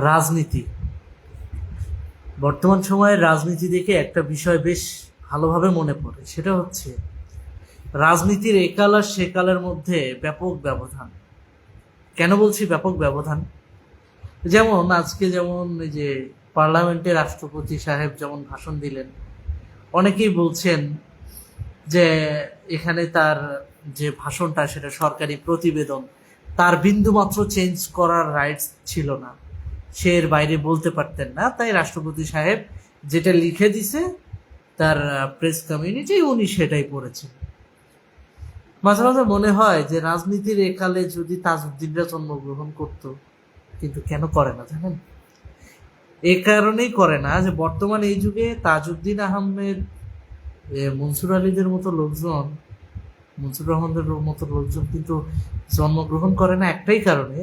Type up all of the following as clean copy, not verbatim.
রাজনীতি। বর্তমান সময়ের রাজনীতি দেখে একটা বিষয় বেশ ভালোভাবে মনে পড়ে, সেটা হচ্ছে রাজনীতির একাল আর সেকালের মধ্যে ব্যাপক ব্যবধান। কেন বলছি ব্যাপক ব্যবধান? যেমন আজকে যেমন এই যে পার্লামেন্টে রাষ্ট্রপতি সাহেব যেমন ভাষণ দিলেন, অনেকেই বলছেন যে এখানে তার যে ভাষণটা সেটা সরকারি প্রতিবেদন, তার বিন্দুমাত্র চেঞ্জ করার রাইটস ছিল না, সে এর বাইরে বলতে পারতেন না, তাই রাষ্ট্রপতি সাহেব যেটা লিখে দিছে তার প্রেস কমিউনিটি উনি সেটাই পড়েছেন। মাঝে মাঝে মনে হয় যে রাজনীতির একালে যদি তাজউদ্দিনরা জন্মগ্রহণ করত, কিন্তু কেন করে না জানেন? এ কারণেই করে না যে বর্তমান এই যুগে তাজউদ্দিন আহমেদ, মনসুর আলীদের মতো লোকজন, মনসুর রহমানদের মতো লোকজন কিন্তু জন্মগ্রহণ করে না একটাই কারণে,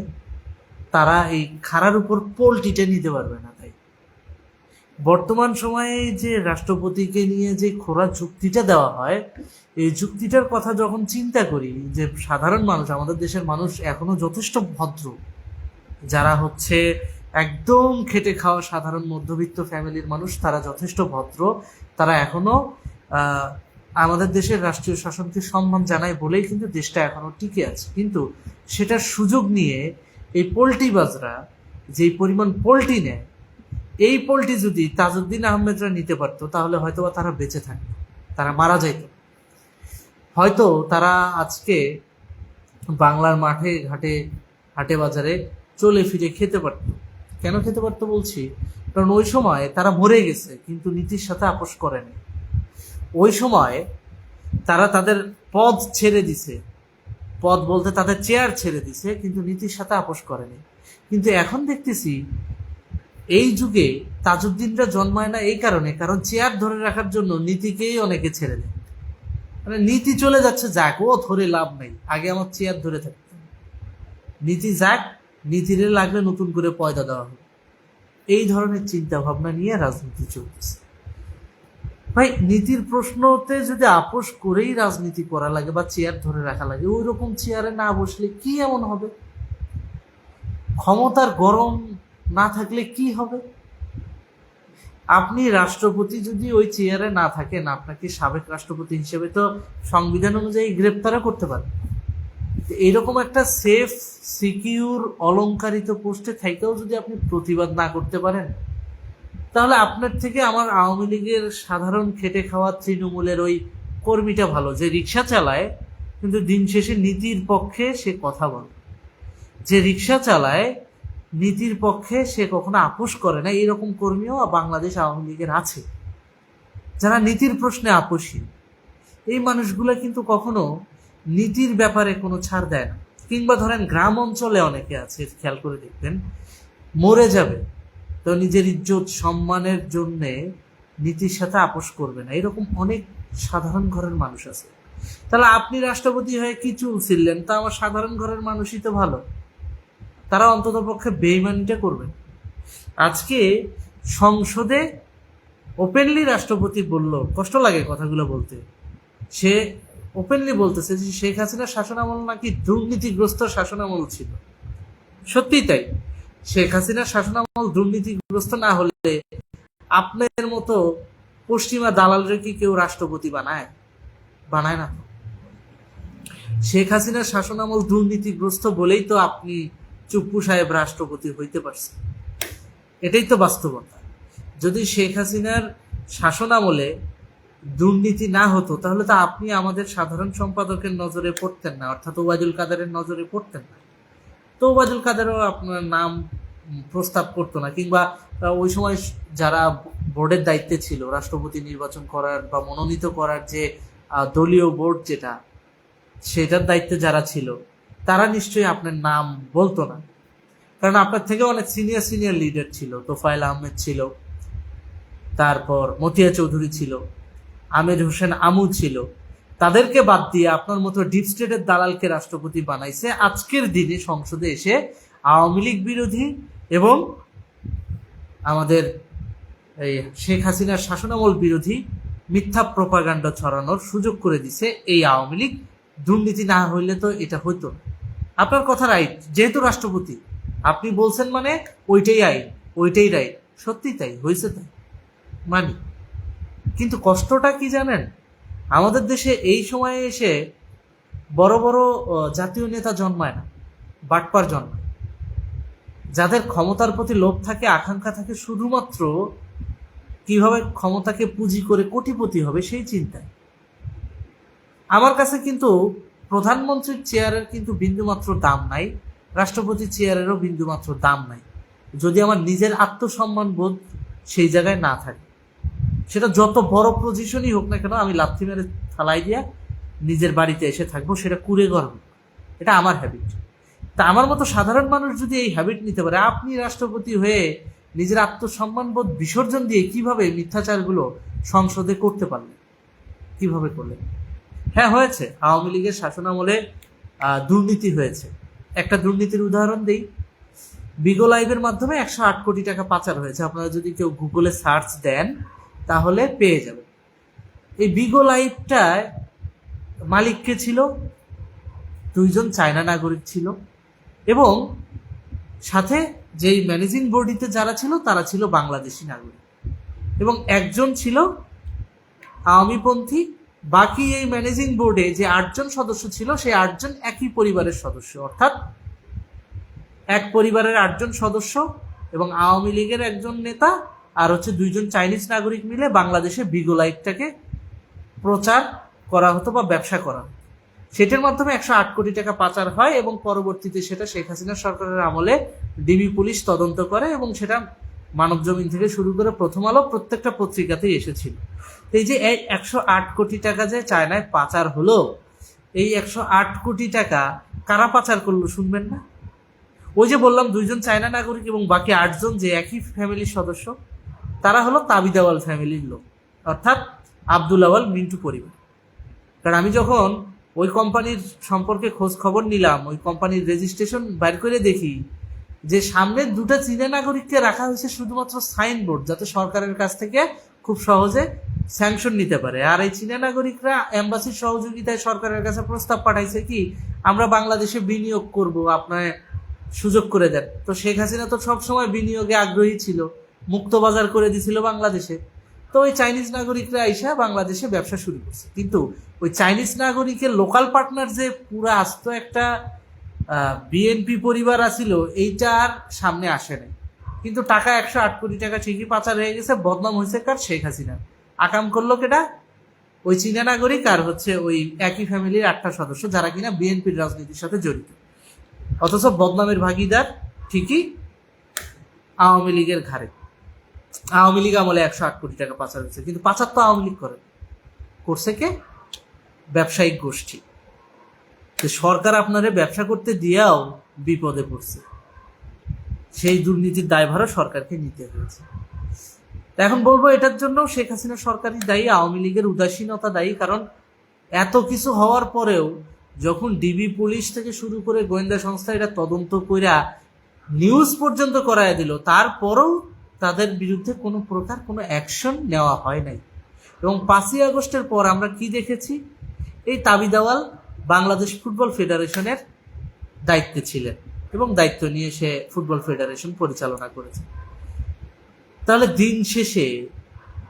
তারা এই খাড়ার উপর পোলটিটা নিতে পারবে না। তাই বর্তমান সময়ে যে রাষ্ট্রপতিকে নিয়ে যে খোঁড়া যুক্তিটা দেওয়া হয়, এই যুক্তিটার কথা যখন চিন্তা করি যে সাধারণ মানুষ, আমাদের দেশের মানুষ এখনো যথেষ্ট ভদ্র, যারা হচ্ছে একদম খেটে খাওয়া সাধারণ মধ্যবিত্ত ফ্যামিলির মানুষ, তারা যথেষ্ট ভদ্র, তারা এখনো আমাদের দেশের রাষ্ট্রীয় শাসনকে সম্মান জানায় বলেই কিন্তু দেশটা এখনো টিকে আছে। কিন্তু সেটার সুযোগ নিয়ে এই পোল্টিবাজরা যেই পরিমাণ পোল্টি নেয়, এই পোল্টি যদি তাজউদ্দিন আহমেদরা নিতে পারতো তাহলে হয়তোবা তারা বেঁচে থাকতো, তারা মারা যাইত, হয়তো তারা আজকে বাংলার মাঠে ঘাটে হাটে বাজারে চলে ফিরে খেতে পারতো। কেন খেতে পারতো বলছি? কারণ ওই সময় তারা মরে গেছে কিন্তু নীতির সাথে আপোষ করেনি। ওই সময় তারা তাদের পদ ছেড়ে দিছে, পদ বলতে তাদের চেয়ার ছেড়ে দিছে, কিন্তু নীতির সাথে আপোষ করেনি। কিন্তু এখন দেখতেছি এই যুগে তাজউদ্দিনরা জন্মায় না এই কারণে, কারণ চেয়ার ধরে রাখার জন্য নীতিকেই অনেকে ছেড়ে দেয়। মানে নীতি চলে যাচ্ছে, যাক, ও ধরে লাভ নেই, আগে আমার চেয়ার ধরে থাকতে, নীতি যাক, নীতির লাগলে নতুন করে পয়দা দেওয়া হবে। এই ধরনের চিন্তা ভাবনা নিয়ে রাজনীতি চলছে। ভাই, নীতির প্রশ্নতে যদি আপোষ করেই রাজনীতি করা লাগে বা চেয়ার ধরে রাখা লাগে, ওই রকম চেয়ারে না বসলে কি এমন হবে? ক্ষমতার গরম না থাকলে কি হবে? আপনি রাষ্ট্রপতি যদি ওই চেয়ারে না থাকেন, আপনাকে সাবেক রাষ্ট্রপতি হিসেবে তো সংবিধান অনুযায়ী গ্রেপ্তারও করতে পারেন। এইরকম একটা সেফ, সিকিউর, অলংকারিত পোস্টে থেকেও যদি আপনি প্রতিবাদ না করতে পারেন, তাহলে আপনার থেকে আমার আওয়ামী লীগের সাধারণ খেটে খাওয়া তৃণমূলের ওই কর্মীটা ভালো, যে রিক্সা চালায় কিন্তু দিন শেষে নীতির পক্ষে সে কথা বলে, যে রিক্সা চালায় নীতির পক্ষে সে কখনো আপোষ করে না। এরকম কর্মীও বাংলাদেশ আওয়ামী লীগের আছে, যারা নীতির প্রশ্নে আপোষী। এই মানুষগুলো কিন্তু কখনো নীতির ব্যাপারে কোনো ছাড় দেয় না। কিংবা ধরেন গ্রাম অঞ্চলে অনেকে আছে, খেয়াল করে দেখবেন, মরে যাবে তো নিজের ইজ্জত সম্মানের জন্যে নীতির সাথে আপোষ করবে না, এরকম অনেক সাধারণ ঘরের মানুষ আছে। তাহলে আপনি রাষ্ট্রপতি হয়ে কি চুল ছিলেন, তা আমার সাধারণ ঘরের মানুষই তো ভালো, তারা অন্তত পক্ষে বেইমানিটা করবেন। আজকে সংসদে ওপেনলি রাষ্ট্রপতি বলল, কষ্ট লাগে কথাগুলো বলতে, সে ওপেনলি বলতেছে যে শেখ হাসিনার শাসনামল নাকি দুর্নীতিগ্রস্ত শাসনামল ছিল। সত্যি তাই, শেখ হাসিনার শাসনামল দুর্নীতিগ্রস্ত না হলে আপনার মতো পশ্চিমা দালালরা কি কেউ রাষ্ট্রপতি বানায়? বানায় না। শেখ হাসিনার শাসনামল দুর্নীতিগ্রস্ত বলেই তো আপনি চুপ্পু সাহেব রাষ্ট্রপতি হইতে পারছেন। এটাই তো বাস্তবতা। যদি শেখ হাসিনার শাসনামলে দুর্নীতি না হতো তাহলে তো আপনি আমাদের সাধারণ সম্পাদকের নজরে পড়তেন না, অর্থাৎ ওবায়দুল কাদেরের নজরে পড়তেন না। তো ওবায়দুল কাদেরও আপনার নাম প্রস্তাব করতো না, কিংবা ওই সময় যারা বোর্ডের দায়িত্বে ছিল, রাষ্ট্রপতি নির্বাচন করার বা মনোনীত করার যে দলীয় বোর্ড যেটা, সেটার দায়িত্বে যারা ছিল তারা নিশ্চয়ই আপনার নাম বলতো না, কারণ আপনার থেকে অনেক সিনিয়র লিডার ছিল। তোফায়েল আহমেদ ছিল, তারপর মতিয়া চৌধুরী ছিল, আমির হোসেন আমু ছিল। তাদেরকে বাদ দিয়ে আপনার মতো ডিপ স্টেটের দালালকে রাষ্ট্রপতি বানাইছে আজকের দিনে সংসদে এসে আওয়ামী লীগ বিরোধী এবং আমাদের এই শেখ হাসিনার শাসনামল বিরোধী মিথ্যা প্রপাগান্ডা ছড়ানোর সুযোগ করে দিছে এই আওয়ামী লীগ। দুর্নীতি না হইলে তো এটা হইতো না। আপনার কথা রাইট, যেহেতু রাষ্ট্রপতি আপনি বলছেন মানে ওইটাই আইন, ওইটাই রাইট। সত্যি তাই হয়েছে, তাই মানি। কিন্তু কষ্টটা কি জানেন, আমাদের দেশে এই সময়ে এসে বড় বড় জাতীয় নেতা জন্মায় না, বাটপার জন্মায়, যাদের ক্ষমতার প্রতি লোভ থাকে, আকাঙ্ক্ষা থাকে শুধুমাত্র কিভাবে ক্ষমতাকে পুঁজি করে কোটিপতি হবে সেই চিন্তায়। আমার কাছে কিন্তু প্রধানমন্ত্রীর চেয়ারের কিন্তু বিন্দুমাত্র দাম নাই, রাষ্ট্রপতি চেয়ারেরও বিন্দুমাত্র দাম নাই, যদি আমার নিজের আত্মসম্মান বোধ সেই জায়গায় না থাকে। সেটা যত বড় পজিশনই হোক না কেন, আমি লাথি মেরে থালাই দিয়া নিজের বাড়িতে এসে থাকবো, সেটা কুড়ে গর্ব। এটা আমার হ্যাবিট। তা আমার মতো সাধারণ মানুষ যদি এই হ্যাবিট নিতে পারে, আপনি রাষ্ট্রপতি হয়ে নিজের আত্মসম্মান বোধ বিসর্জন দিয়ে কিভাবে মিথ্যাচারগুলো সংসদে করতে পারলেন, কিভাবে করলেন? হ্যাঁ হয়েছে, আওয়ামী লীগের শাসনামলে দুর্নীতি হয়েছে। একটা দুর্নীতির উদাহরণ দেই, বিগো লাইভের মাধ্যমে 108 কোটি টাকা পাচার হয়েছে। আপনারা যদি কেউ গুগলে সার্চ দেন তাহলে পেয়ে যাবেন। এই বিগো লাইভটায় মালিক কে ছিল? 2 জন চায়না নাগরিক ছিল, এবং সাথে যেই ম্যানেজিং বোর্ডিতে যারা ছিল তারা ছিল বাংলাদেশি নাগরিক, এবং একজন ছিল আওয়ামীপন্থী। বাকি এই ম্যানেজিং বোর্ডে যে 8 জন সদস্য ছিল, সেই 8 জন একই পরিবারের সদস্য, অর্থাৎ এক পরিবারের 8 জন সদস্য, এবং আওয়ামী লীগের একজন নেতা আর হচ্ছে 2 জন চাইনিজ নাগরিক মিলে বাংলাদেশে বিগো লাইভটাকে প্রচার করা হতো বা ব্যবসা করা হতো। সেটার মাধ্যমে 108 কোটি টাকা পাচার হয়, এবং পরবর্তীতে সেটা শেখ হাসিনা সরকারের আমলে ডিবি পুলিশ তদন্ত করে, এবং সেটা মানব জমিন থেকে শুরু করে প্রথম আলো প্রত্যেকটা পত্রিকাতেই এসেছিল। এই যে 108 কোটি টাকা যে চায়নায় পাচার হলো, এই 108 কোটি টাকা কারা পাচার করলো শুনবেন না? ওই যে বললাম 2 জন চায়না নাগরিক এবং বাকি 8 জন যে একই ফ্যামিলির সদস্য, তারা হলো তাবিদাওয়াল ফ্যামিলির লোক, অর্থাৎ আব্দুল আওয়াল মিন্টু পরিবার। কারণ আমি যখন ওই কোম্পানির সম্পর্কে খোঁজ খবর নিলাম, ওই কোম্পানির রেজিস্ট্রেশন বাইর করে দেখি যে সামনের 2টা চীনা নাগরিককে রাখা হয়েছে শুধুমাত্র সাইনবোর্ড, যাতে সরকারের কাছ থেকে খুব সহজে স্যাংশন নিতে পারে। আর এই চীনা নাগরিকরা এম্বাসির সহযোগিতায় সরকারের কাছে প্রস্তাব পাঠাইছে কি, আমরা বাংলাদেশে বিনিয়োগ করব, আপনার সুযোগ করে দেন। তো শেখ হাসিনা তো সবসময় বিনিয়োগে আগ্রহী ছিল, মুক্ত বাজার করে দিছিল বাংলাদেশে। তো ওই চাইনিজ নাগরিকরা আইসা বাংলাদেশে ব্যবসা শুরু করছে, কিন্তু ওই চাইনিজ নাগরিকের লোকাল পার্টনার যে পুরো আস্ত একটা বিএনপি পরিবার আছিল, এইটা আর সামনে আসে নাই। কিন্তু টাকা 108 কোটি টাকা ঠিকই পাচার হয়ে গেছে, বদনাম হয়েছে কার? শেখ হাসিনা। আকাম করলো কেটা? ওই চীনা নাগরিক আর হচ্ছে ওই একই ফ্যামিলির 8টা সদস্য, যারা কিনা বিএনপির রাজনীতির সাথে জড়িত। অথচ বদনামের ভাগিদার ঠিকই আওয়ামী লীগের ঘাড়ে। আওয়ামী লীগ আমলে 108 কোটি টাকা পাচার হয়েছে, কিন্তু পাচার তো আওয়ামী লীগ করে, করছে কে? ব্যবসায়িক গোষ্ঠী। সরকার আপনারে ব্যবসা করতে দিয়েও বিপদে পড়ছে, সেই দুর্নীতির দায়ভারও সরকারকে নিতে হয়েছে। এখন বলবো এটার জন্য শেখ হাসিনা সরকারই দায়ী, আওয়ামী লীগের উদাসীনতা দায়ী। কারণ এত কিছু হওয়ার পরেও যখন ডিবি পুলিশ থেকে শুরু করে গোয়েন্দা সংস্থা এটা তদন্ত কইরা নিউজ পর্যন্ত করায় দিল, তারপরেও তাদের বিরুদ্ধে কোনো প্রকার কোনো অ্যাকশন নেওয়া হয় নাই। এবং 5ই আগস্টের পর আমরা কি দেখেছি? এই তাবিদাওয়াল বাংলাদেশ ফুটবল ফেডারেশনের দায়িত্বে ছিলেন, এবং দায়িত্ব নিয়ে সে ফুটবল ফেডারেশন পরিচালনা করেছে। তাহলে দিন শেষে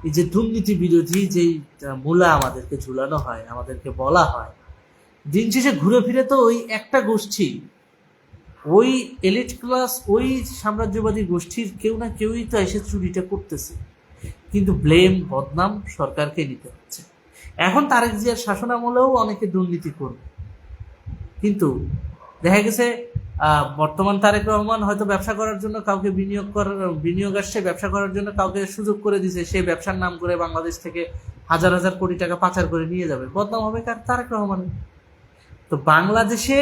এই যে দুর্নীতি বিরোধী যেই মূলা আমাদেরকে ঝুলানো হয়, আমাদেরকে বলা হয়, দিন শেষে ঘুরে ফিরে তো ওই একটা গোষ্ঠী, ওই এলিট ক্লাস, ওই সাম্রাজ্যবাদী গোষ্ঠীর কেউ না কেউই তো এসে চুরিটা করতেছে, কিন্তু ব্লেম, বদনাম সরকারকে নিতে হচ্ছে। এখন তারেক জিয়ার শাসনামলেও অনেকে দুর্নীতি করবে, কিন্তু দেখা গেছে বর্তমান তারেক রহমান হয়তো ব্যবসা করার জন্য কাউকে বিনিয়োগ আসছে, ব্যবসা করার জন্য কাউকে সুযোগ করে দিছে, সেই ব্যবসার নাম করে বাংলাদেশ থেকে হাজার হাজার কোটি টাকা পাচার করে নিয়ে যাবে। বদনাম হবে কার? তারেক রহমানের। তো বাংলাদেশে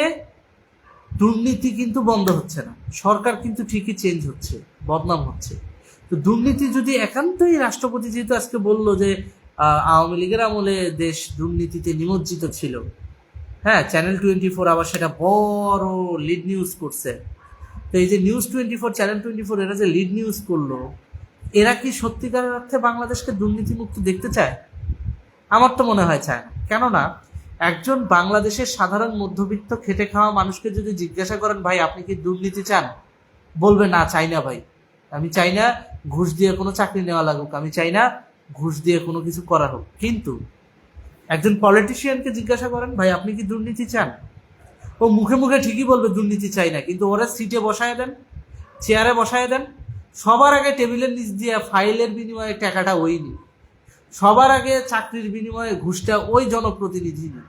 দুর্নীতি কিন্তু বন্ধ হচ্ছে না, সরকার কিন্তু ঠিকই চেঞ্জ হচ্ছে, বদনাম হচ্ছে। তো দুর্নীতি যদি একান্তই, রাষ্ট্রপতি যেহেতু আজকে বললো যে আওয়ামী লীগের আমলে দেশ দুর্নীতিতে নিমজ্জিত ছিল, হ্যাঁ, চ্যানেল 24 আবার সেটা বড় লিড নিউজ করছে। তো এই যে নিউজ 24, চ্যানেল 24 এরা যে লিড নিউজ করলো, এরা কি সত্যিকার অর্থে বাংলাদেশকে দুর্নীতিমুক্ত দেখতে চায়? আমার তো মনে হয় চায় না। কেননা একজন বাংলাদেশের সাধারণ মধ্যবিত্ত খেটে খাওয়া মানুষকে যদি জিজ্ঞাসা করেন, ভাই আপনি কি দুর্নীতি চান, বলবে না চাই না ভাই, আমি চাই না ঘুষ দিয়ে কোনো চাকরি নেওয়া লাগুক, আমি চাই না ঘুষ দিয়ে কোনো কিছু করা হোক। কিন্তু একজন পলিটিশিয়ানকে জিজ্ঞাসা করেন, ভাই আপনি কি দুর্নীতি চান? ও মুখে মুখে ঠিকই বলবে দুর্নীতি চাই না, কিন্তু ওরা সিটে বসায় দেন, চেয়ারে বসায় দেন, সবার আগে টেবিলের নিচ দিয়ে ফাইলের বিনিময়ে টাকাটা ওই নি, সবার আগে চাকরির বিনিময়ে ঘুষটা ওই জনপ্রতিনিধি নি।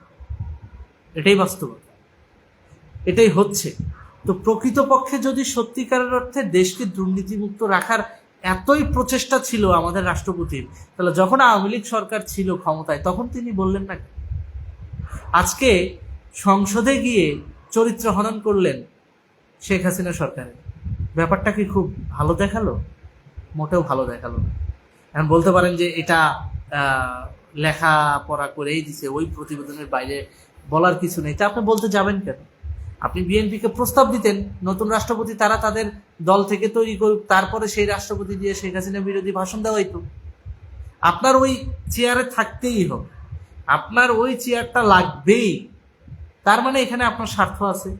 এটাই বাস্তবতা, এটাই হচ্ছে। তো প্রকৃতপক্ষে যদি সত্যিকারের অর্থে দেশকে দুর্নীতিমুক্ত রাখার এতই প্রচেষ্টা ছিল আমাদের রাষ্ট্রপতির, তাহলে যখন আওয়ামী লীগ সরকার ছিল ক্ষমতায় তখন তিনি বললেন না? আজকে সংসদে গিয়ে চরিত্র হনন করলেন শেখ হাসিনা সরকারের, ব্যাপারটা কি খুব ভালো দেখালো? মোটেও ভালো দেখালো না। এখন বলতে পারেন যে এটা লেখাপড়া করেই দিছে, ওই প্রতিবেদনের বাইরে বলার কিছু নেই। তা আপনি বলতে যাবেন কেন? আপনি বিএনপিকে প্রস্তাব দিতেন নতুন রাষ্ট্রপতি তারা তাদের দল থেকে তৈরি করুক, তারপরে সেই রাষ্ট্রপতি দিয়ে শেখ হাসিনা বিরোধী ভাষণ দেওয়া হইতো। আপনার ওই চেয়ারে থাকতেই হবে, আপনার ওই চেয়ারটা লাগবেই। তার মানে এখানে আপনার স্বার্থ আছে,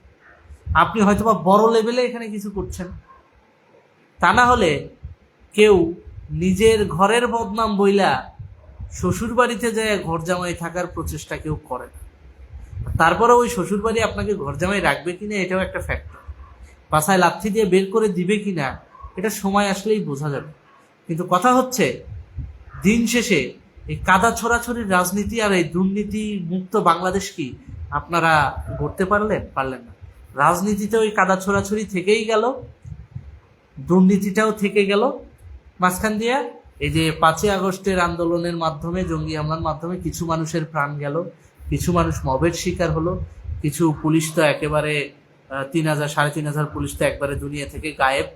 আপনি হয়তোবা বড় লেভেলে এখানে কিছু করছেন। তা না হলে কেউ নিজের ঘরের বদনাম বইলা শ্বশুর বাড়িতে যায় ঘর জামাই থাকার প্রচেষ্টা কেউ করে না। তারপরে ওই শ্বশুর বাড়ি আপনাকে ঘর জামাই রাখবে কিনা এটাও একটা ফ্যাক্টর। পাছায় লাথি দিয়ে বের করে দিবে কিনা এটা সময় আসলেই বোঝা যাবে। কিন্তু কথা হচ্ছে, দিন শেষে এই কাদা ছোড়াছড়ির রাজনীতি আর এই দুর্নীতি মুক্ত বাংলাদেশ কি আপনারা গড়তে পারলেন না। রাজনীতিতে ওই কাদা ছোড়াছড়ি থেকেই গেল, দুর্নীতিটাও থেকে গেল মাঝখান দিয়া। এই যে 5ই আগস্টের আন্দোলনের মাধ্যমে, জঙ্গি হামলার মাধ্যমে কিছু মানুষের প্রাণ গেল, কিছু মানুষ মবের শিকার হলো, কিছু পুলিশ তো একেবারে 3000 3500 পুলিশ তো একবারে দুনিয়া থেকে গায়েব,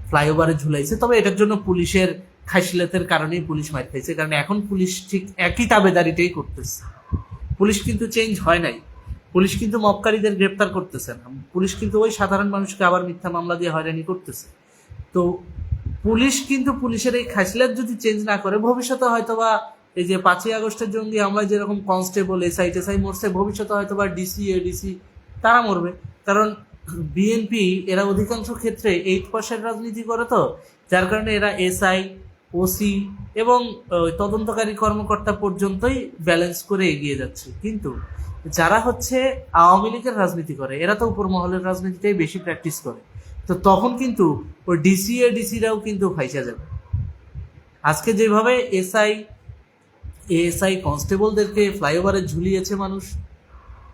ফ্লাইওভারে ঝুলাইছে। তবে এটার জন্য পুলিশের খাইসিলাতের কারণেই পুলিশ মার খাইছে, কারণ এখন পুলিশ ঠিক একই তাবেদারিটাই করতেছে। পুলিশ কিন্তু চেঞ্জ হয় নাই, পুলিশ কিন্তু মবকারীদের গ্রেপ্তার করতেছে না, পুলিশ কিন্তু ওই সাধারণ মানুষকে আবার মিথ্যা মামলা দিয়ে হয়রানি করতেছে। তো পুলিশ কিন্তু পুলিশের এই খাইসিলাত যদি চেঞ্জ না করে, ভবিষ্যতে হয়তোবা এই যে 5ই আগস্টের জঙ্গি হামলায় যেরকম কনস্টেবল এসআই মরছে, ভবিষ্যতে হয়তোবা ডিসি এডিসি তারা মরবে। কারণ বিএনপি এরা অধিকাংশ ক্ষেত্রে 8% রাজনীতি করে, তো যার কারণে এরা এসআই ওসি এবং তদন্তকারী কর্মকর্তা পর্যন্তই ব্যালেন্স করে এগিয়ে যাচ্ছে। কিন্তু যারা হচ্ছে আওয়ামী লীগের রাজনীতি করে, এরা তো উপর মহলের রাজনীতিটাই বেশি প্র্যাকটিস করে, তো তখন কিন্তু ওই ডিসি এডিসিরাও কিন্তু ফাইসা যাবে। আজকে যেভাবে এএসআই কনস্টেবলদেরকে ফ্লাইওভারে ঝুলিয়েছে মানুষ,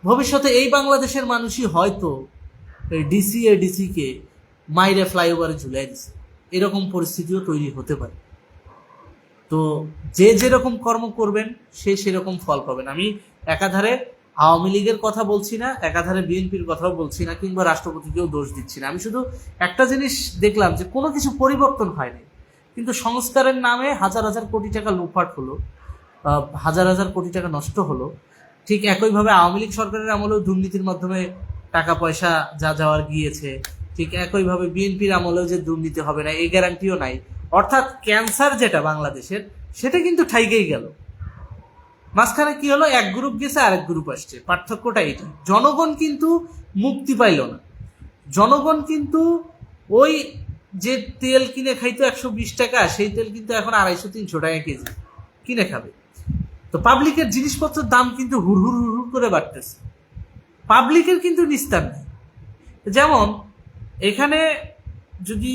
ভবিষ্যতে এই বাংলাদেশের মানুষই হয়তো ডিসি এডিসিকে মাইরে ফ্লাইওভারে ঝুলাই দিছে, এরকম পরিস্থিতিও তৈরি হতে পারে। তো যে যেরকম কর্ম করবেন সে সেরকম ফল পাবেন। আমি একাধারে আওয়ামী লীগের কথা বলছি না, একাধারে বিএনপির কথাও বলছি না, কিংবা রাষ্ট্রপতিকেও দোষ দিচ্ছি না। আমি শুধু একটা জিনিস দেখলাম যে কোনো কিছু পরিবর্তন হয় নাই, কিন্তু সংস্কারের নামে হাজার হাজার কোটি টাকা লুটপাট হলো, হাজার হাজার কোটি টাকা নষ্ট হলো। ঠিক একইভাবে আওয়ামী লীগ সরকারের আমলেও দুর্নীতির মাধ্যমে টাকা পয়সা যা যাওয়ার গিয়েছে, ঠিক একইভাবে বিএনপির আমলেও যে দুর্নীতি হবে না এই গ্যারান্টিও নাই। অর্থাৎ ক্যান্সার যেটা বাংলাদেশের, সেটা কিন্তু ঠাইকেই গেল। মাঝখানে কি হলো, এক গ্রুপ গেছে আরেক গ্রুপ আসছে, পার্থক্যটা এটা। জনগণ কিন্তু মুক্তি পাইল না, জনগণ কিন্তু ওই যে তেল কিনে খাইতো 120 টাকা, সেই তেল কিন্তু এখন 250-300 টাকা কেজি কিনে খাবে। তো পাবলিকের জিনিসপত্রের দাম কিন্তু হুড় হুড় হুড় হুড় করে বাড়তেছে, পাবলিকের কিন্তু নিস্তার নেই। যেমন এখানে যদি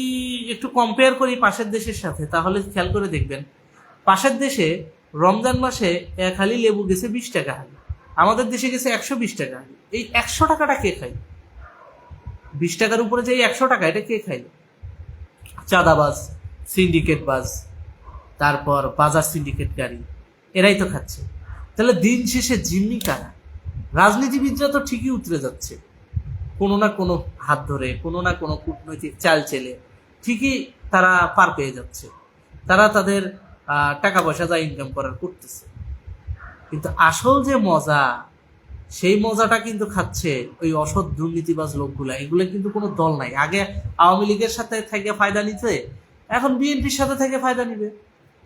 একটু কম্পেয়ার করি পাশের দেশের সাথে, তাহলে খেয়াল করে দেখবেন পাশের দেশে রমজান মাসে খালি লেবু গেছে 20 টাকা হালি, আমাদের দেশে গেছে 120 টাকা হালি। এই 100 টাকাটা কে খাই? 20 টাকার উপরে যে 100 টাকা, এটা কে খাইল? চাঁদাবাজ, সিন্ডিকেট বাজ, তারপর বাজার সিন্ডিকেট গাড়ি, এরাই তো খাচ্ছে। তাহলে দিন শেষে জিম্মি কারা? রাজনীতিবিদরা তো ঠিকই উতরে যাচ্ছে কোনো না কোনো হাত ধরে, কোনো না কোনো কূটনৈতিক চাল চেলে ঠিকই তারা পার পেয়ে যাচ্ছে, তারা তাদের টাকা পয়সা যা ইনকাম করার করতেছে। কিন্তু আসল যে মজা, সেই মজাটা কিন্তু খাচ্ছে ওই অসৎ দুর্নীতিবাজ লোকগুলা। এগুলো কিন্তু কোনো দল নাই। আগে আওয়ামী লীগের সাথে থেকে ফায়দা নিতে, এখন বিএনপির সাথে থেকে ফায়দা নিবে,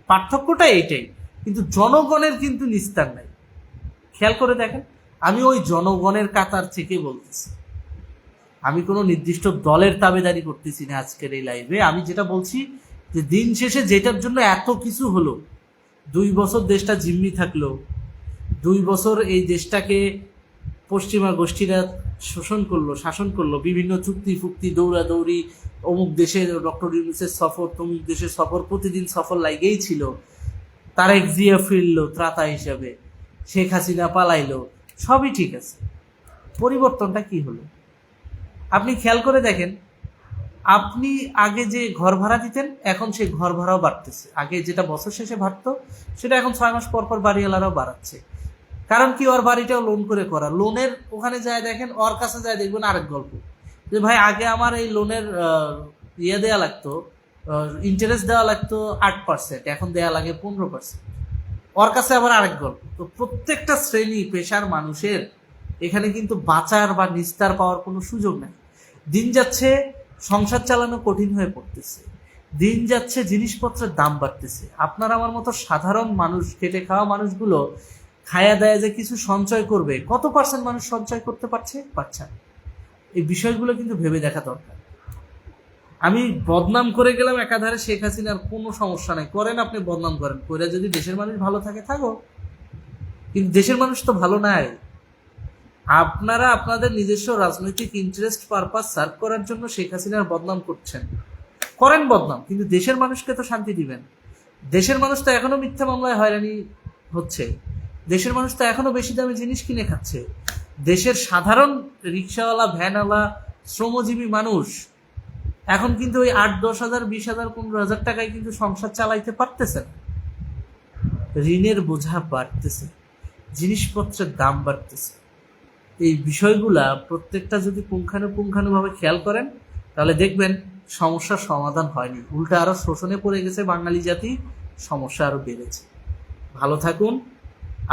পার্থক্যটা এইটাই। কিন্তু জনগণের কিন্তু নিস্তার নাই। খেয়াল করে দেখেন, আমি ওই জনগণের কাতার থেকে বলতেছি। আমি কোনো নির্দিষ্ট দলের তাবেদারি করতেছি না আজকের এই লাইভে। আমি যেটা বলছি যে দিন শেষে যেটার জন্য এত কিছু হলো, 2 বছর দেশটা জিম্মি থাকলো, 2 বছর এই দেশটাকে পশ্চিমা গোষ্ঠীরা শাসন করলো, বিভিন্ন চুক্তি ফুক্তি, দৌড়াদৌড়ি, অমুক দেশে ডক্টর ইউনূসের সফর, তমুক দেশের সফর, প্রতিদিন সফর লাগেই ছিল। তারেক জিয়া ফিরলো ত্রাতা হিসাবে, শেখ হাসিনা পালাইলো, সবই ঠিক আছে। পরিবর্তনটা কি হলো? আপনি খেয়াল করে দেখেন, আপনি আগে যে ঘর ভাড়া দিতেন, এখন সেই ঘর ভাড়াও বাড়তেছে। আগে যেটা বছর শেষে বাড়তো, সেটা এখন 6 মাস পর পর বাড়িওয়ালারাও বাড়াচ্ছে। কারণ কি? ওর বাড়িটাও লোন করে করা। লোনের ওখানে যায় দেখেন, ওর কাছে যায় দেখবেন আরেক গল্প, যে ভাই আগে আমার এই লোনের ইয়ে দেওয়া লাগতো, ইন্টারেস্ট দেওয়া লাগতো 8%, এখন দেওয়া লাগে 15%। ওর কাছে আবার আরেক গল্প। তো প্রত্যেকটা শ্রেণী পেশার মানুষের এখানে কিন্তু বাঁচার বা নিস্তার পাওয়ার কোনো সুযোগ নেই। দিন যাচ্ছে, সংসার চালানো কঠিন হয়ে পড়তেছে। দিন যাচ্ছে, জিনিসপত্রের দাম বাড়তেছে। আপনার আমার মতো সাধারণ মানুষ, খেটে খাওয়া মানুষগুলো খায়া দেয় যে কিছু সঞ্চয় করবে, কত পার্সেন্ট মানুষ সঞ্চয় করতে পারছে না। এই বিষয়গুলো কিন্তু ভেবে দেখা দরকার। আমি বদনাম করে গেলাম একাধারে শেখ হাসিনার, কোনো সমস্যা নাই, করেন, আপনি বদনাম করেন, করে যদি দেশের মানুষ ভালো থাকে থাকো। কিন্তু দেশের মানুষ তো ভালো নাই। আপনারা আপনাদের নিজস্ব রাজনৈতিক ইন্টারেস্ট পারপাস সার্ভ করার জন্য শেখ হাসিনার বদনাম করছেন, করেন বদনাম, কিন্তু দেশের মানুষকে তো শান্তি দিবেন। দেশের মানুষ তো এখনো মিথ্যা মামলায় হয়রানি হচ্ছে, দেশের মানুষ তো এখনো বেশি দামে জিনিস কিনে খাচ্ছে। দেশের সাধারণ রিক্সাওয়ালা, ভ্যানওয়ালা, শ্রমজীবী মানুষ এখন কিন্তু ওই 8-10 হাজার, 20 হাজার, 15 হাজার টাকায় কিন্তু সংসার চালাইতে পারতেছে না। ঋণের বোঝা বাড়তেছে, জিনিসপত্রের দাম বাড়তেছে। এই বিষয়গুলা প্রত্যেকটা যদি পুঙ্খানুপুঙ্খানুভাবে খেয়াল করেন, তাহলে দেখবেন সমস্যার সমাধান হয়নি, উল্টা আরো শোষণে পড়ে গেছে বাঙালি জাতি, সমস্যা আরো বেড়েছে। ভালো থাকুন।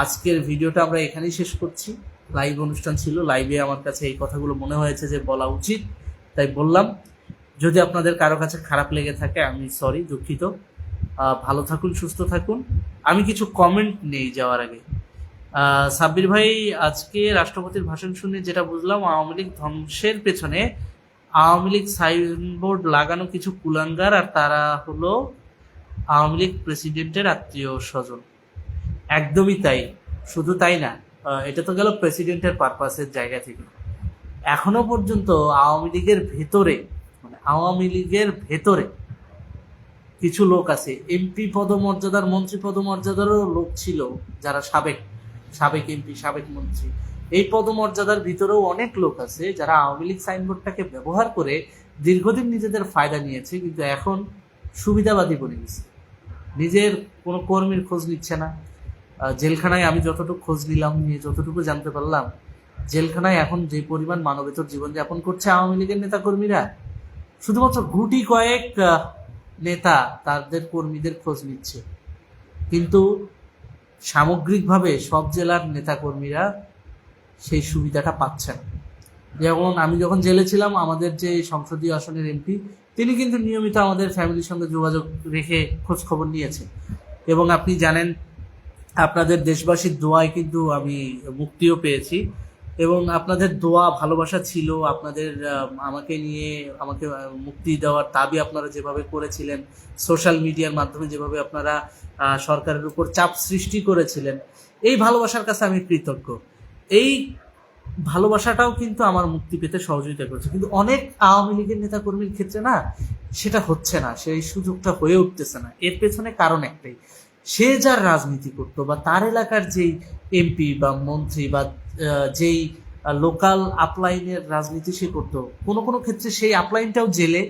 আজকের ভিডিওটা আমরা এখানেই শেষ করছি। লাইভ অনুষ্ঠান ছিল, লাইভে আমার কাছে এই কথাগুলো মনে হয়েছে যে বলা উচিত, তাই বললাম। যদি আপনাদের কারো কাছে খারাপ লেগে থাকে, আমি সরি, দুঃখিত। ভালো থাকুন, সুস্থ থাকুন। আমি কিছু কমেন্ট নেই যাওয়ার আগে। সাব্বির ভাই, আজকে রাষ্ট্রপতির ভাষণ শুনে যেটা বুঝলাম, আওয়ামী লীগ ধ্বংসের পেছনে আওয়ামী লীগ সাইনবোর্ড লাগানো কিছু কুলাঙ্গার, আর তারা হলো আওয়ামী লীগ প্রেসিডেন্টের আত্মীয় স্বজন। একদমই তাই। শুধু তাই না, এটা তো গেল প্রেসিডেন্টের পারপাসের জায়গা থেকে। এখনো পর্যন্ত আওয়ামী লীগের ভেতরে কিছু লোক আছে, এমপি পদমর্যাদার, মন্ত্রী পদমর্যাদারও লোক ছিল, যারা সাবেক এমপি, সাবেক মন্ত্রী। এই পদমর্যাদার ভিতরেও অনেক লোক আছে যারা আওয়ামী লীগ সাইনবোর্ডটাকে ব্যবহার করে দীর্ঘদিন নিজেদের ফায়দা নিয়েছে, কিন্তু এখন সুবিধাবাদী বনে গেছে। নিজের কোনো কর্মীর খোঁজ নিচ্ছে না। জেলখানায় আমি যতটুকু খোঁজ নিলাম, নিয়ে যতটুকু জানতে পারলাম, জেলখানায় এখন যে পরিমাণ মানবেতর জীবনযাপন করছে আওয়ামী লীগের নেতাকর্মীরা, শুধুমাত্র গুটি কয়েক নেতা তাদের কর্মীদের খোঁজ নিচ্ছে, কিন্তু সামগ্রিকভাবে সব জেলার নেতাকর্মীরা সেই সুবিধাটা পাচ্ছে না। যেমন আমি যখন জেলে ছিলাম, আমাদের যে সংসদীয় আসনের এমপি, তিনি কিন্তু নিয়মিত আমাদের ফ্যামিলির সঙ্গে যোগাযোগ রেখে খোঁজ খবর নিয়েছে। এবং আপনি জানেন, আপনাদের দেশবাসীর দোয়ায় কিন্তু আমি মুক্তিও পেয়েছি, এবং আপনাদের দোয়া, ভালোবাসা ছিল। আপনাদের আমাকে মুক্তি দেওয়ার দাবি আপনারা যেভাবে করেছিলেন, সোশ্যাল মিডিয়ার মাধ্যমে যেভাবে আপনারা সরকারের উপর চাপ সৃষ্টি করেছিলেন, এই ভালোবাসার কাছে আমি কৃতজ্ঞ। এই ভালোবাসাটাও কিন্তু আমার মুক্তি পেতে সহযোগিতা করেছে। কিন্তু অনেক আওয়ামী লীগের নেতাকর্মীর ক্ষেত্রে না, সেটা হচ্ছে না, সেই সুযোগটা হয়ে উঠতেছে না। এর পেছনে কারণ একটাই, সে যার রাজনীতি করতো, বা তার এলাকার যেই এমপি বা মন্ত্রী বা যেই লোকাল আপলাইনের রাজনীতি সে করতো, কোনো কোনো ক্ষেত্রে সেই আপলাইনটাও জেলে,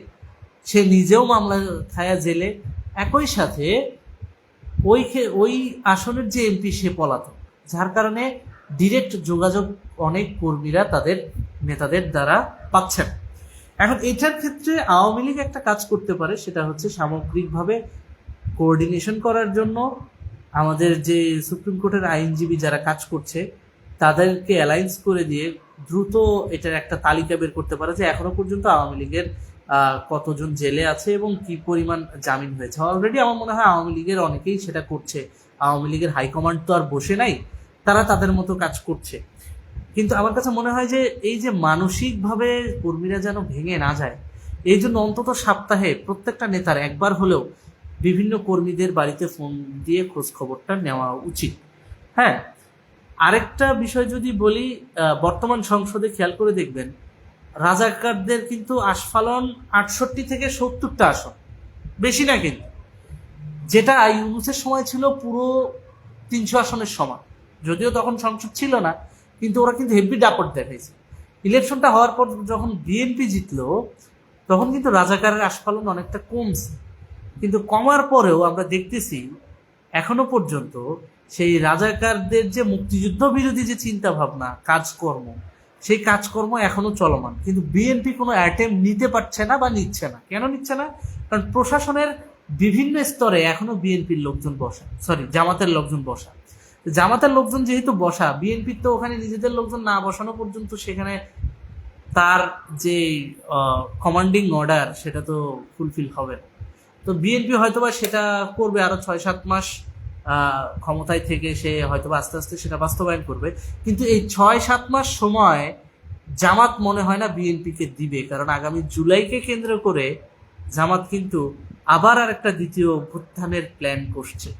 সে নিজেও মামলা খায়া জেলে, একই সাথে ওই আসনের যে এমপি সে পলাতক, যার কারণে ডিরেক্ট যোগাযোগ অনেক কর্মীরা তাদের নেতাদের দ্বারা পাচ্ছেন। এখন এটার ক্ষেত্রে আওয়ামী লীগ একটা কাজ করতে পারে, সেটা হচ্ছে সামগ্রিকভাবে কোঅর্ডিনেশন করার জন্য আমাদের যে সুপ্রিম কোর্টের আইনজীবী যারা কাজ করছে, তাদেরকে অ্যালায়েন্স করে দিয়ে দ্রুত এটার একটা তালিকা বের করতে পারে যে এখনো পর্যন্ত আওয়ামী লীগের কতজন জেলে আছে এবং কি পরিমাণ জামিন হয়েছে। অলরেডি আমার মনে হয় আওয়ামী লীগের অনেকেই সেটা করছে। আওয়ামী লীগের হাইকমান্ড তো আর বসে নাই, তারা তাদের মতো কাজ করছে। কিন্তু আমার কাছে মনে হয় যে এই যে মানসিকভাবে কর্মীরা যেন ভেঙে না যায়, এই জন্য অন্তত সপ্তাহে প্রত্যেকটা নেতার একবার হলেও বিভিন্ন কর্মীদের বাড়িতে ফোন দিয়ে খোঁজ খবরটা নেওয়া উচিত। হ্যাঁ, আরেকটা বিষয় যদি বলি, বর্তমান সংসদে খেয়াল করে দেখবেন রাজাকারদের কিন্তু আস্ফালন 68 থেকে 70টা আসন, বেশি না কিন্তু, যেটা ইউনূসের সময় ছিল পুরো 300 আসনের সমান। যদিও তখন সংসদ ছিল না, কিন্তু ওরা কিন্তু হেভি দাপট দেখাইছে। ইলেকশনটা হওয়ার পর যখন বিএনপি জিতলো তখন কিন্তু রাজাকারের আস্ফালন অনেকটা কমছে, কিন্তু কমার পরেও আমরা দেখতেছি এখনো পর্যন্ত সেই রাজাকারদের যে মুক্তিযুদ্ধ বিরোধী যে চিন্তা ভাবনা, কাজকর্ম, সেই কাজকর্ম এখনো চলমান। কিন্তু বিএনপি কোনো অ্যাটেম্প নিতে পারছে না বা নিচ্ছে না। কেন নিচ্ছে না? কারণ প্রশাসনের বিভিন্ন স্তরে এখনো বিএনপির লোকজন বসা, জামাতের লোকজন বসা। জামাতের লোকজন যেহেতু বসা, বিএনপির তো ওখানে নিজেদের লোকজন না বসানো পর্যন্ত সেখানে তার যে কমান্ডিং অর্ডার সেটা তো ফুলফিল হবে না। তো বিএনপি হয়তোবা সেটা করবে, আরো 6-7 মাস ক্ষমতায় থেকে সে হয়তোবা আস্তে আস্তে সেটা বাস্তবায়ন করবে। কিন্তু এই 6-7 মাস সময় জামাত মনে হয় না বিএনপিকে দিবে, কারণ আগামী জুলাইকে কেন্দ্র করে জামাত কিন্তু আবার আর একটা দ্বিতীয় অভ্যুত্থানের প্ল্যান করছে।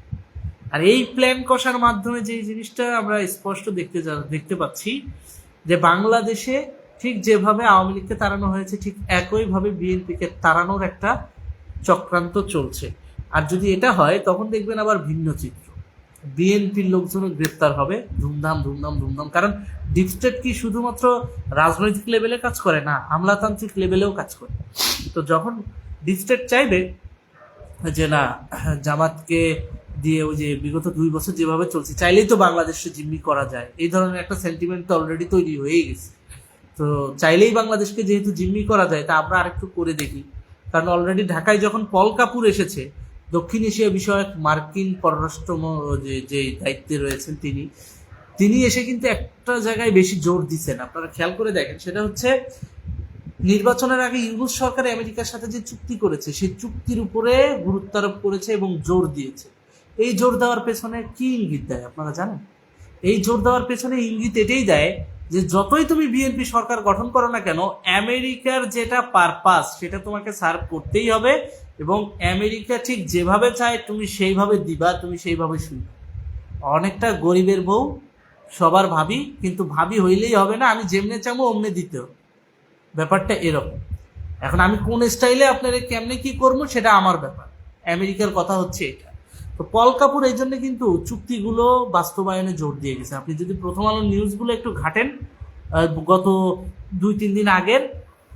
আর এই প্ল্যান কষার মাধ্যমে যে জিনিসটা আমরা স্পষ্ট দেখতে পাচ্ছি যে বাংলাদেশে ঠিক যেভাবে আওয়ামী লীগকে তাড়ানো হয়েছে, ঠিক একইভাবে বিএনপিকে তাড়ানোর একটা চক্রান্ত চলছে। আর যদি এটা হয় তখন দেখবেন আবার ভিন্ন চিত্র, বিএনপির লোকজনও গ্রেপ্তার হবে ধুমধাম ধুমধাম ধুমধাম। কারণ ডিপ স্টেট কি শুধুমাত্র রাজনৈতিক লেভেলে কাজ করে না, আমলাতান্ত্রিক লেভেলেও কাজ করে। তো যখন ডিপ স্টেট চাইবে যে না, জামাতকে দিয়ে ওই যে বিগত 2 বছর যেভাবে চলছে, চাইলেই তো বাংলাদেশে জিম্মি করা যায়, এই ধরনের একটা সেন্টিমেন্ট তো অলরেডি তৈরি হয়ে গেছে। তো চাইলেই বাংলাদেশকে যেহেতু জিম্মি করা যায়, তা আমরা আরেকটু করে দেখি। কারণ অলরেডি ঢাকায় যখন পল কাপুর এসেছে, দক্ষিণ এশিয়া বিষয়ক মার্কিন পররাষ্ট্র যে দায়িত্বে রয়েছেন তিনি এসে কিন্তু একটা জায়গায় বেশি জোর দিচ্ছেন, আপনারা খেয়াল করে দেখেন। সেটা হচ্ছে নির্বাচনের আগে ইউনূস সরকার আমেরিকার সাথে যে চুক্তি করেছে, সেই চুক্তির উপরে গুরুত্ব আরোপ করেছে এবং জোর দিয়েছে। এই জোর দেওয়ার পেছনে কি ইঙ্গিত দেয় আপনারা জানেন? এই জোর দেওয়ার পেছনে ইঙ্গিত এটাই দেয় যে যতই তুমি বিএনপি সরকার গঠন করো না কেন, আমেরিকার যেটা পারপাস সেটা তোমাকে সার্ভ করতেই হবে, এবং আমেরিকা ঠিক যেভাবে চায় তুমি সেইভাবে দিবা, তুমি সেইভাবে শুনবে। অনেকটা গরিবের বউ সবার ভাবি, কিন্তু ভাবি হইলেই হবে না, আমি যেমনে চাবো অমনে দিতে হবে। ব্যাপারটা এরকম। এখন আমি কোন স্টাইলে আপনারা কেমনে কি করবো সেটা আমার ব্যাপার। আমেরিকার কথা হচ্ছে এটা। তো পল কাপুর এই জন্য কিন্তু চুক্তিগুলো বাস্তবায়নে জোর দিয়ে গেছে। আপনি যদি প্রথম আলো নিউজগুলো একটু ঘাটেন, গত 2-3 দিন আগের,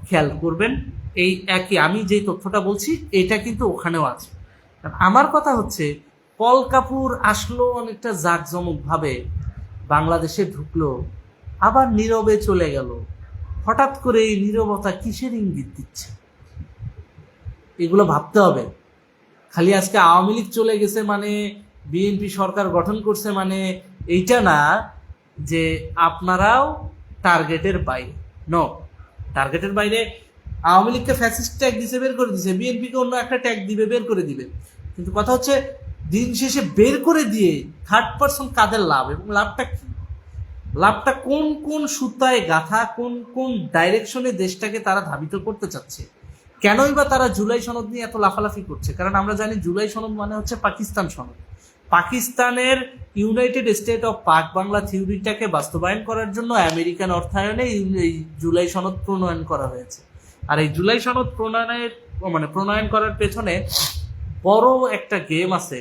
খেয়াল করবেন এই একই আমি যে তথ্যটা বলছি এটা কিন্তু ওখানেও আছে। আমার কথা হচ্ছে পল কাপুর আসলো অনেকটা জাঁকজমক ভাবে, বাংলাদেশে ঢুকলো, আবার নীরবে চলে গেল। হঠাৎ করে এই নীরবতা কিসের ইঙ্গিত দিচ্ছে? এগুলো ভাবতে হবে। খালি আজকে আওয়ামী লীগ চলে গেছে মানে, বিএনপি সরকার গঠন করছে মানে এইটা না যে আপনারাও টার্গেটের বাইরে। নো, টার্গেটের বাইরে। আওয়ামী লীগকে ফ্যাসিস্ট ট্যাগ দিছে, বের করে দিছে, বিএনপিকে অন্য একটা ট্যাগ দিবে, বের করে দিবে। কিন্তু কথা হচ্ছে দিন শেষে বের করে দিয়ে থার্ড পার্সন কাদের লাভ, এবং লাভটা কি? লাভটা কোন কোন সুতায় গাথা, কোন কোন ডাইরেকশনে দেশটাকে তারা ধাবিত করতে চাচ্ছে? কেনই বা তারা জুলাই সনদ নিয়ে এত লাফালাফি করছে? কারণ আমরা জানি জুলাই সনদ মানে হচ্ছে পাকিস্তান সনদ। পাকিস্তানের ইউনাইটেড স্টেট অফ পাক বাংলা থিওরিটাকে বাস্তবায়ন করার জন্য আমেরিকান অর্থায়নে এই জুলাই সনদ প্রণয়ন করা হয়েছে। আর এই জুলাই সনদ প্রণয়ন করার পেছনে বড় একটা গেম আছে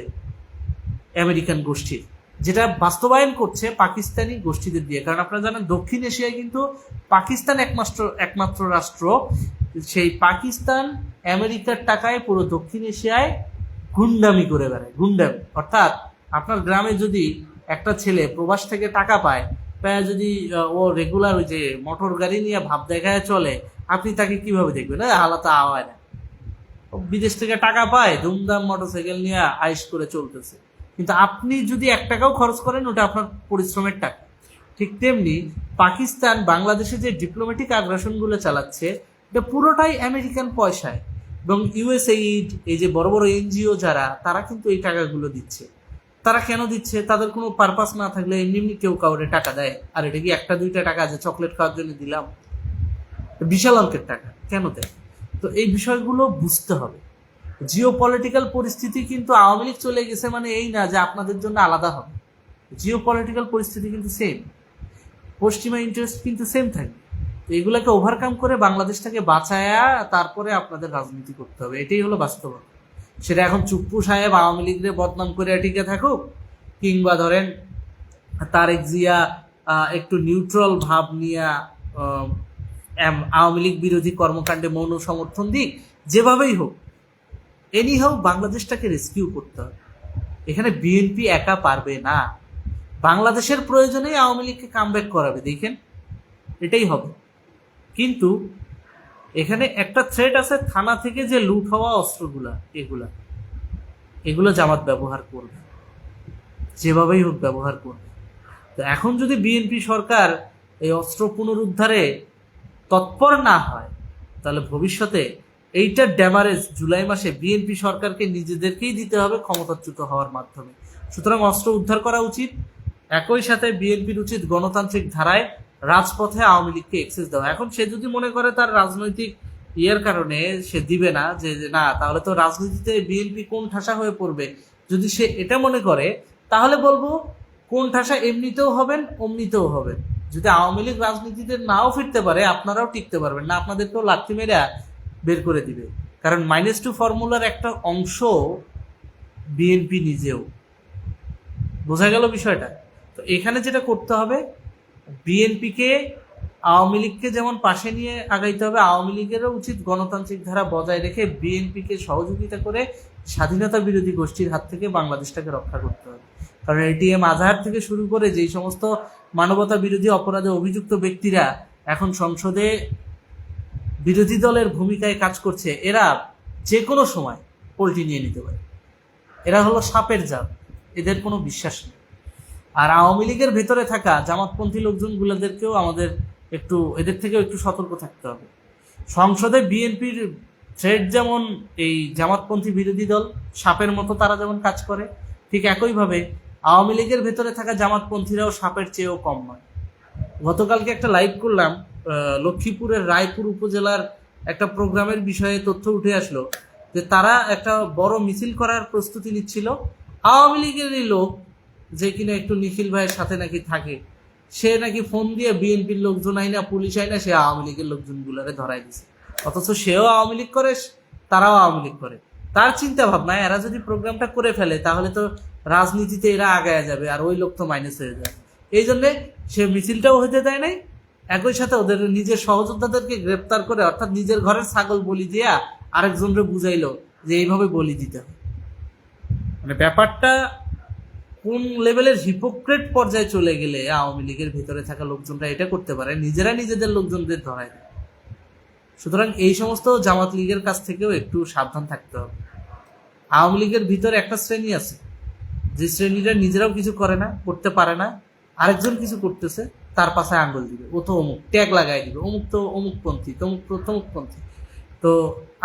আমেরিকান গোষ্ঠীর, যেটা বাস্তবায়ন করছে পাকিস্তানি গোষ্ঠীদের দিয়ে। কারণ আপনারা জানেন দক্ষিণ এশিয়ায় কিন্তু পাকিস্তান একমাত্র রাষ্ট্র। সেই পাকিস্তান আমেরিকার টাকায় পুরো দক্ষিণ এশিয়ায় গুন্ডামি করে বেড়ায়। গুন্ডামি অর্থাৎ আপনার গ্রামে যদি একটা ছেলে প্রবাস থেকে টাকা পায়, যদি ও রেগুলার ওই যে মোটর গাড়ি নিয়ে ভাব দেখায় চলে, আপনি তাকে কিভাবে দেখবেন? হালাতা আওয়ায় না, বিদেশ থেকে টাকা পায়, ধুমধাম মোটরসাইকেল নিয়ে আইস করে চলতেছে। কিন্তু আপনি যদি 1 টাকাও খরচ করেন, ওটা আপনার পরিশ্রমের টাকা। ঠিক তেমনি পাকিস্তান বাংলাদেশে যে ডিপ্লোম্যাটিক আগ্রাসনগুলো চালাচ্ছে, এটা পুরোটাই আমেরিকান পয়সায়, এবং ইউএসএইড, এই যে বড় বড় এনজিও যারা, তারা কিন্তু এই টাকাগুলো দিচ্ছে। তারা কেন দিচ্ছে? তাদের কোনো পারপাস না থাকলে এমনি এমনি কেউ কাউরে টাকা দেয়? আর এটা কি একটা দুইটা টাকা আছে চকলেট খাওয়ার জন্য দিলাম? বিশাল অঙ্কের টাকা কেন দেয়? তো এই বিষয়গুলো বুঝতে হবে। জিও পলিটিক্যাল পরিস্থিতি কিন্তু আওয়ামী লীগ চলে গেছে মানে এই না যে আপনাদের জন্য আলাদা হবে। জিও পলিটিক্যাল পরিস্থিতি কিন্তু সেম, পশ্চিমা ইন্টারেস্ট কিন্তু সেম থাকবে। তো এগুলোকে ওভারকাম করে বাংলাদেশটাকে বাঁচায়া তারপরে আপনাদের রাজনীতি করতে হবে, এটাই হলো বাস্তবতা। সেটা এখন চুপ্পু সাহেব আওয়ামী লীগের বদনাম করে টিকে থাকুক, কিংবা ধরেন তারেক জিয়া একটু নিউট্রাল ভাব নিয়ে আওয়ামী লীগ বিরোধী কর্মকাণ্ডে মৌন সমর্থন দিক, যেভাবেই হোক এনি হাউ বাংলাদেশটাকে রেস্কিউ করতে হবে। এখানে বিএনপি একা পারবে না, বাংলাদেশের প্রয়োজনেই আওয়ামী লীগকে কামব্যাক করাবে, দেখেন এটাই হবে। কিন্তু এখানে একটা থ্রেট আছে, থানা থেকে যে লুট হওয়া অস্ত্রগুলা এগুলো জামাত ব্যবহার করবে, যেভাবেই হোক ব্যবহার করবে। তো এখন যদি বিএনপি সরকার এই অস্ত্র পুনরুদ্ধারে তৎপর না হয়, তাহলে ভবিষ্যতে এইটার ড্যামারেজ জুলাই মাসে বিএনপি সরকারকে নিজেদেরকেই দিতে হবে ক্ষমতাচ্যুত হওয়ার মাধ্যমে। সুতরাং অস্ত্র উদ্ধার করা উচিত, একই সাথে বিএনপির উচিত গণতান্ত্রিক ধারায় রাজপথে আওয়ামী লীগকে এক্সেস দেওয়া। এখন সে যদি মনে করে তার রাজনৈতিক ইয়ের কারণে সে দিবে না, যে না তাহলে তো রাজনীতিতে বিএনপি কোন ঠাসা হয়ে পড়বে, যদি সে এটা মনে করে তাহলে বলবো কোন ঠাসা এমনিতেও হবেন অমনিতেও হবেন। যদি আওয়ামী লীগ রাজনীতিতে নাও ফিরতে পারে আপনারাও টিকতে পারবেন না, আপনাদেরকেও লাথি মেরে বের করে দিবে। কারণ -2 ফর্মুলার একটা অংশ বিএনপি নিজেও। বোঝা গেল বিষয়টা? তো এখানে যেটা করতে হবে, বিএনপিকে আওয়ামী লীগকে যেমন পাশে নিয়ে আগাইতে হবে, আওয়ামী লীগেরও উচিত গণতান্ত্রিক ধারা বজায় রেখে বিএনপিকে সহযোগিতা করে স্বাধীনতা বিরোধী গোষ্ঠীর হাত থেকে বাংলাদেশটাকে রক্ষা করতে হবে। কারণ এটিএম আজহার থেকে শুরু করে যেই সমস্ত মানবতা বিরোধী অপরাধে অভিযুক্ত ব্যক্তিরা এখন সংসদে বিরোধী দলের ভূমিকায় কাজ করছে, এরা যে কোনো সময় পোল্টি নিয়ে নিতে পারে। এরা হলো সাপের জাত, এদের কোনো বিশ্বাস নেই। আর আওয়ামী লীগের ভেতরে থাকা জামাতপন্থী লোকজনগুলোদেরকেও আমাদের এদের থেকেও একটু সতর্ক থাকতে হবে। সংসদে বিএনপির থ্রেড যেমন এই জামাতপন্থী বিরোধী দল সাপের মতো তারা যেমন কাজ করে, ঠিক একইভাবে আওয়ামী লীগের ভেতরে থাকা জামাতপন্থীরাও সাপের চেয়েও কম নয়। গতকালকে একটা লাইভ করলাম, লক্ষ্মীপুরের রায়পুর উপজেলার একটা প্রোগ্রামের বিষয়ে তথ্য উঠে আসলো যে তারা একটা বড় মিছিল করার প্রস্তুতি নিচ্ছিল। আওয়ামী লীগেরই লোক, যে কিনা একটু নিখিল ভাইয়ের সাথে নাকি থাকে, সে নাকি ফোন দিয়ে বিএনপির লোকজন আইনা পুলিশ আইনা সে আওয়ামী লীগের লোকজনগুলারে ধরাই দিছে। অথচ সেও আওয়ামী লীগ করে, তারাও আওয়ামী লীগ করে। তার চিন্তা ভাবনা, এরা যদি প্রোগ্রামটা করে ফেলে তাহলে তো রাজনীতিতে এরা আগায় যাবে, আর ওই লোক তো মাইনাস হয়ে যাবে। এই জন্যে সে মিছিলটাও হতে দেয় নাই, একই সাথে ওদের নিজের সহযোদ্ধাদেরকে গ্রেপ্তার করে, অর্থাৎ নিজের ঘরের ছাগল বলি দিয়া আরেকজনরে বুঝাইলো যে এইভাবে বলি দিতে হবে। মানে ব্যাপারটা কোন লেভেলের হিপোক্রেট পর্যায়ে চলে গেলে আওয়ামী লীগের ভিতরে থাকা লোকজনরা এটা করতে পারে, নিজেরা নিজেদের লোকজনদের ধরায় দেয়। সুতরাং এই সমস্ত জামাত লীগের কাছ থেকেও একটু সাবধান থাকতে হবে। আওয়ামী লীগের ভিতরে একটা শ্রেণী আছে, যে শ্রেণীরা নিজেরাও কিছু করে না, করতে পারে না, আরেকজন কিছু করতেছে তার পাশে আঙ্গুল দিবে, ও তো অমুক, ট্যাগ লাগাই দিবে, অমুক তো অমুকপন্থী, তমুকপন্থী। তো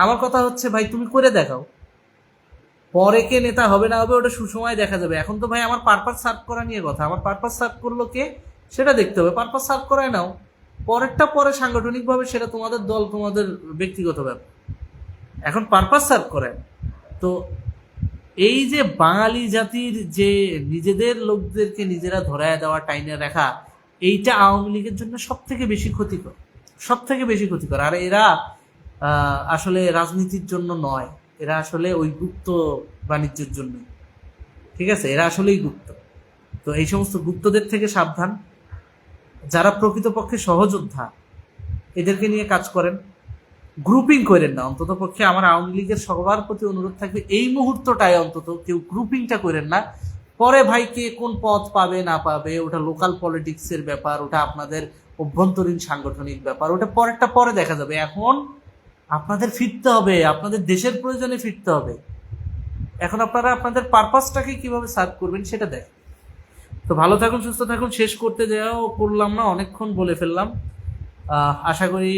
আমার কথা হচ্ছে ভাই তুমি করে দেখাও, পরে কে নেতা হবে না হবে ওটা সুসময় দেখা যাবে। এখন তো ভাই আমার পারপাস সার্ভ করা নিয়ে কথা, আমার পারপাস সার্ভ করলো কে সেটা দেখতে হবে। পারপাস সার্ভ করায় নাও, পরেরটা পরে সাংগঠনিকভাবে সেটা তোমাদের দল তোমাদের ব্যক্তিগত ব্যাপার, এখন পারপাস সার্ভ করায়। তো এই যে বাঙালি জাতির যে নিজেদের লোকদেরকে নিজেরা ধরায় দেওয়া, টাইনে রাখা, এইটা আওয়ামী লীগের জন্য সব থেকে বেশি ক্ষতিকর, সব থেকে বেশি ক্ষতিকর। আর এরা আসলে রাজনীতির জন্য নয়, এরা আসলে ওই গুপ্ত বাণিজ্যের জন্য, ঠিক আছে, এরা আসলেই গুপ্ত। তো এই সমস্ত গুপ্তদের থেকে সাবধান। যারা প্রকৃতপক্ষে সহযোদ্ধা এদেরকে নিয়ে কাজ করেন, গ্রুপিং করেন না। অন্তত পক্ষে আমার আওয়ামী লীগের সবার প্রতি অনুরোধ থাকবে এই মুহূর্তটায় অন্তত কেউ গ্রুপিংটা করেন না। পরে ভাই কে কোন পদ পাবে না পাবে ওটা লোকাল পলিটিক্সের ব্যাপার, ওটা আপনাদের অভ্যন্তরীণ সাংগঠনিক ব্যাপার, ওটা পরেরটা পরে দেখা যাবে। এখন আপনাদের ফিরতে হবে, আপনাদের দেশের প্রয়োজনে ফিরতে হবে। এখন আপনারা আপনাদের পারপাসটাকে কিভাবে সার্ভ করবেন সেটা দেখেন। তো ভালো থাকুন, সুস্থ থাকুন। শেষ করতে যাওয়াও করলাম না, অনেকক্ষণ বলে ফেললাম। আশা করি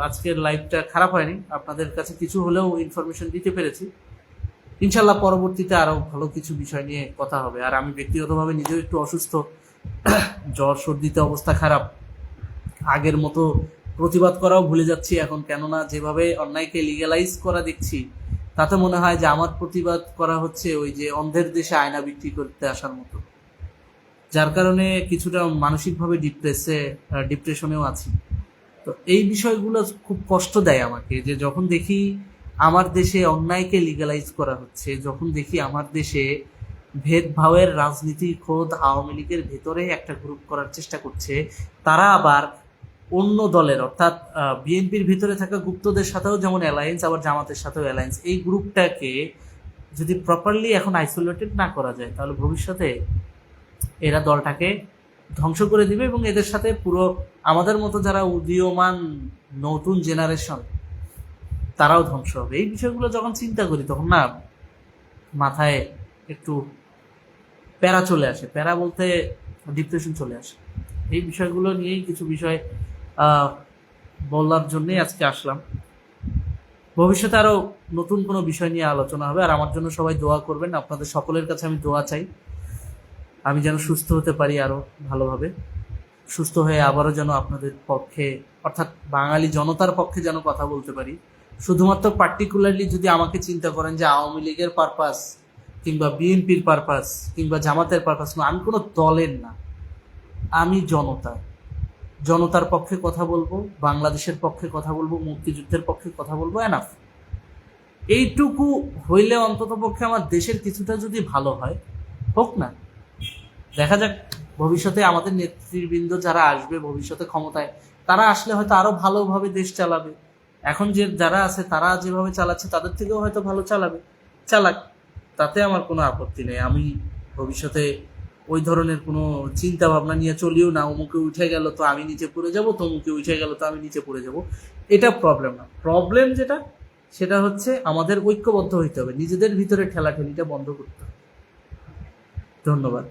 আজকের লাইভটা খারাপ হয়নি, আপনাদের কাছে কিছু হলেও ইনফরমেশন দিতে পেরেছি। ইনশাল্লাহ পরবর্তীতে আরো ভালো কিছু বিষয় নিয়ে কথা হবে। আর আমি ব্যক্তিগতভাবে নিজেও একটু অসুস্থ, জ্বর সর্দিতে অবস্থা খারাপ। আগের মতো প্রতিবাদ করাও ভুলে যাচ্ছি এখন, কেননা যেভাবে অন্যায়কে লিগ্যালাইজ করা দেখছি তাতে মনে হয় যে আমার প্রতিবাদ করা হচ্ছে ওই যে অন্ধের দেশে আয়না বিক্রি করতে আসার মতো, যার কারণে কিছুটা মানসিকভাবে ডিপ্রেশনেও আছি। তো এই বিষয়গুলো খুব কষ্ট দেয় আমাকে, যে যখন দেখি আমার দেশে অন্যায়কে লিগ্যালাইজ করা হচ্ছে, যখন দেখি আমার দেশে ভেদভাবের রাজনীতি খোদ আওয়ামী লীগের ভেতরে একটা গ্রুপ করার চেষ্টা করছে, তারা আবার অন্য দলের অর্থাৎ বিএনপির ভিতরে থাকা গুপ্তদের সাথেও যেমন অ্যালায়েন্স, আবার জামাতের সাথেও অ্যালায়েন্স। এই গ্রুপটাকে যদি প্রপারলি এখন আইসোলেটেড না করা যায় তাহলে ভবিষ্যতে এরা দলটাকে ধ্বংস করে দিবে, এবং এদের সাথে পুরো আমাদের মতো যারা উদীয়মান নতুন জেনারেশন তারাও ধ্বংস হবে। এই বিষয়গুলো যখন চিন্তা করি তখন না মাথায় একটু প্যারা চলে আসে, প্যারা বলতে ডিপ্রেশন চলে আসে। এই বিষয়গুলো নিয়েই কিছু বিষয় বলার জন্যই আজকে আসলাম। ভবিষ্যতে আরো নতুন কোনো বিষয় নিয়ে আলোচনা হবে। আর আমার জন্য সবাই দোয়া করবেন, আপনাদের সকলের কাছে আমি দোয়া চাই আমি যেন সুস্থ হতে পারি আরো ভালোভাবে, সুস্থ হয়ে আবারও যেন আপনাদের পক্ষে অর্থাৎ বাঙালি জনতার পক্ষে যেন কথা বলতে পারি। শুধুমাত্র পার্টিকুলারলি যদি আমাকে চিন্তা করেন যে আওয়ামী লীগের পারপাস কিংবা বিএনপির পারপাস কিংবা জামাতের পারপাস না, আমি কোনো দলের না, আমি জনতার পক্ষে কথা বলবো, বাংলাদেশের পক্ষে কথা বলবো, মুক্তিযুদ্ধের পক্ষে কথা বলবো, এনাফ। এইটুকু হইলে অন্তত পক্ষে আমার দেশের কিছুটা যদি ভালো হয়, হোক না, দেখা যাক ভবিষ্যতে আমাদের নেতৃবৃন্দ যারা আসবে ভবিষ্যতে ক্ষমতায়, তারা আসলে হয়তো আরো ভালোভাবে দেশ চালাবে। এখন যে যারা আছে তারা যেভাবে চালাচ্ছে তাদের থেকেও হয়তো ভালো চালাক, তাতে আমার কোনো আপত্তি নেই। আমি ভবিষ্যতে ওই ধরনের কোনো চিন্তা ভাবনা নিয়ে চলিও না, অমুকে উঠে গেল তো আমি নিচে পড়ে যাব, তমুকে উঠে গেল তো আমি নিচে পড়ে যাব। এটা প্রবলেম না। প্রবলেম যেটা সেটা হচ্ছে আমাদের ঐক্যবদ্ধ হইতে হবে, নিজেদের ভিতরে ঠেলাঠেলিটা বন্ধ করতে হবে। ধন্যবাদ।